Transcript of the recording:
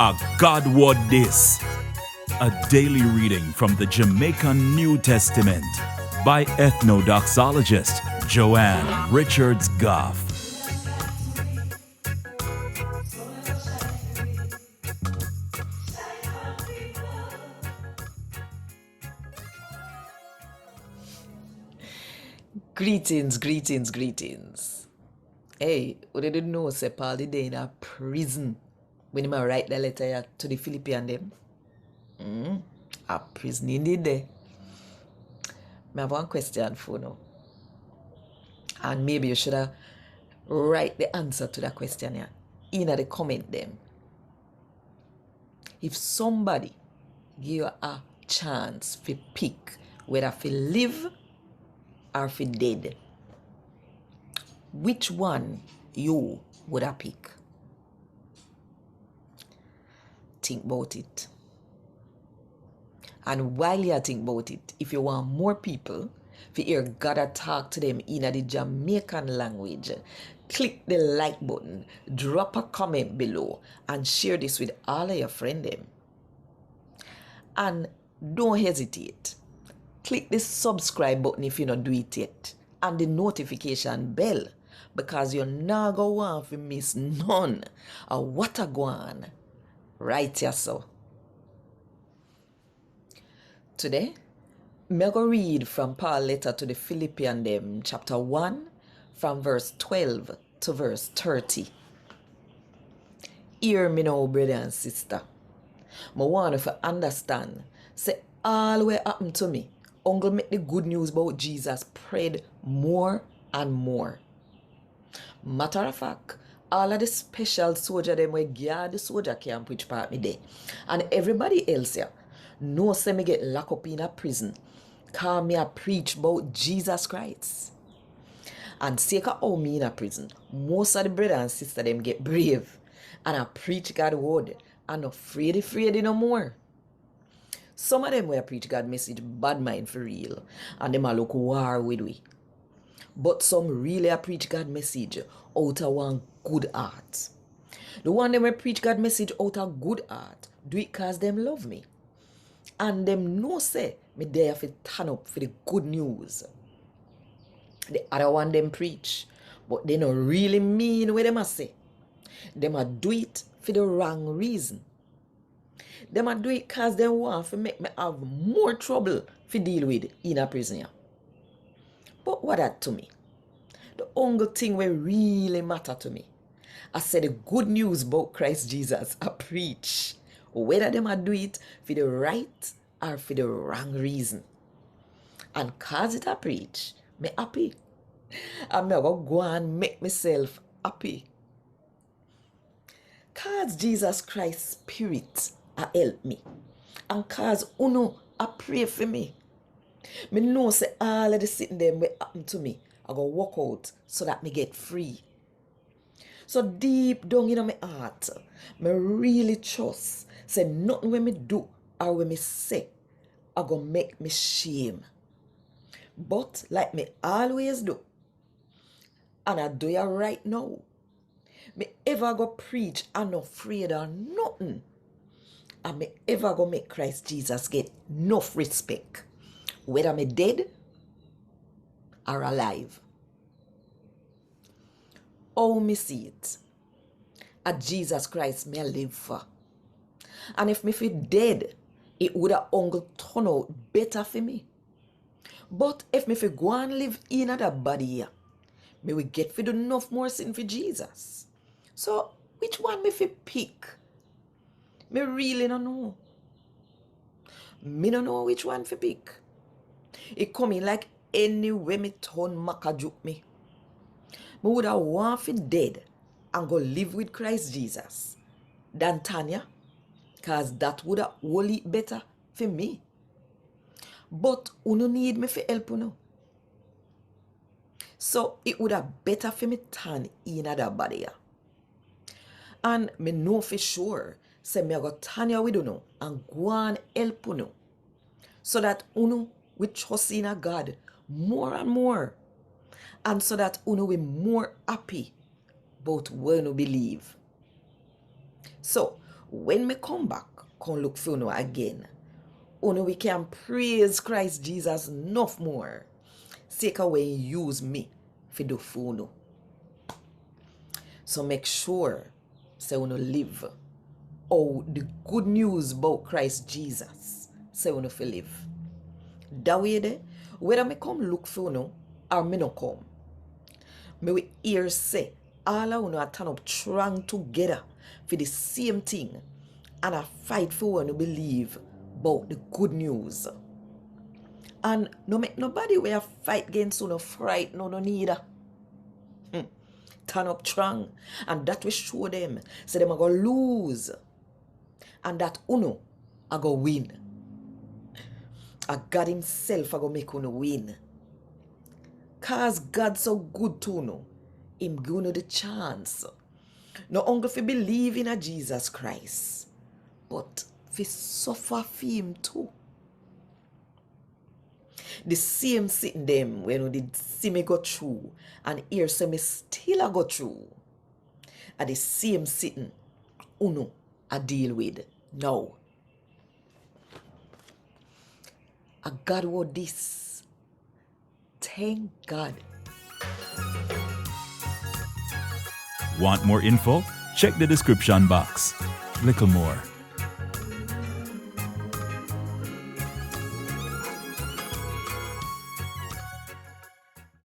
A God Word This, a daily reading from the Jamaican New Testament by ethnodoxologist Joanne Richards Goff. Greetings. Hey, we didn't know say Paul the day in a prison when he write the letter here to the Philippians them. A prison indeed there. I have one question for you. And maybe you should have write the answer to that question here in the comment them. If somebody give you a chance to pick whether to live or to dead, which one you would have pick? Think about it. And while you think about it, if you want more people to hear God talk to them in the Jamaican language, click the like button, drop a comment below, and share this with all of your friends. And don't hesitate. Click the subscribe button if you not do it yet, and the notification bell, because you're not going to want to miss none of what a go on right here so. Today, I'm going to read from Paul's letter to the Philippians them, chapter 1, from verse 12 to verse 30. Hear me now, brother and sister. I want you to understand, say all what happened to me, uncle make the good news about Jesus spread more and more. Matter of fact, all of the special soldier them we guard the soldier camp which part me there, and everybody else here, know say me get locked up in a prison, cause me a preach about Jesus Christ. And sake of how me in a prison, most of the brother and sister them get brave, and I preach God word, and not afraid no more. Some of them will preach God message bad mind for real, and them a look war with we. But some really a preach God message out of one good heart. The one them will preach God message out of good heart, do it cause them love me. And them know say me there for turn up for the good news. The other one them preach, but they don't really mean what them a say. Them a do it for the wrong reason. Them a do it cause them want to make me have more trouble to deal with in a prison. But what that to me? The only thing will really matter to me, I said the good news about Christ Jesus I preach. Whether them a do it for the right or for the wrong reason. And cause it I preach, me happy. I'm not going to go and make myself happy. Cause Jesus Christ's spirit a help me. And cause uno a pray for me. Me know say all of the sitting them will happen to me. I go walk out so that me get free. So deep down in my heart, me really trust say nothing when me do or when me say I go make me shame. But like me always do, and I do it right now, me ever go preach and not afraid of nothing. And me ever go make Christ Jesus get enough respect, whether me dead or alive. How me see it, at Jesus Christ me live for. And if me feel dead, it would have only turn out better for me. But if me feel go and live in that body here, me will get for do enough more sin for Jesus. So which one me feel pick? Me really don't know. Me don't know which one to pick. It come in like any way me turn macajuke me. Me would have want for dead and go live with Christ Jesus than Tanya, cause that would have only better for me. But uno need me for help uno. So it would have better for me turn in that body here. And me know for sure say me I go turn here with uno and go and help uno. So that uno will trust in a God more and more. And so that uno will more happy about when you believe. So when me come back, come look for you again, we can praise Christ Jesus enough more. Take away use me for do for you. So make sure say you live the good news about Christ Jesus. Say you fi live. That way there, whether me come look for you or me no come, me we hear say all of you are turn up strong together for the same thing and I fight for when you believe about the good news. And no make nobody we fight against you no fright no neither. Turn up strong and that will show them say them are gonna lose and that uno are gonna win. God himself are gonna make uno win. Cause God so good to you, him give you the chance. No only if you believe in a Jesus Christ, but if you suffer for him too. The same sitting them when you did see me go through and hear say me still a go through. At the same sitting uno I deal with now. A God what this. Thank God. Want more info? Check the description box. Little more.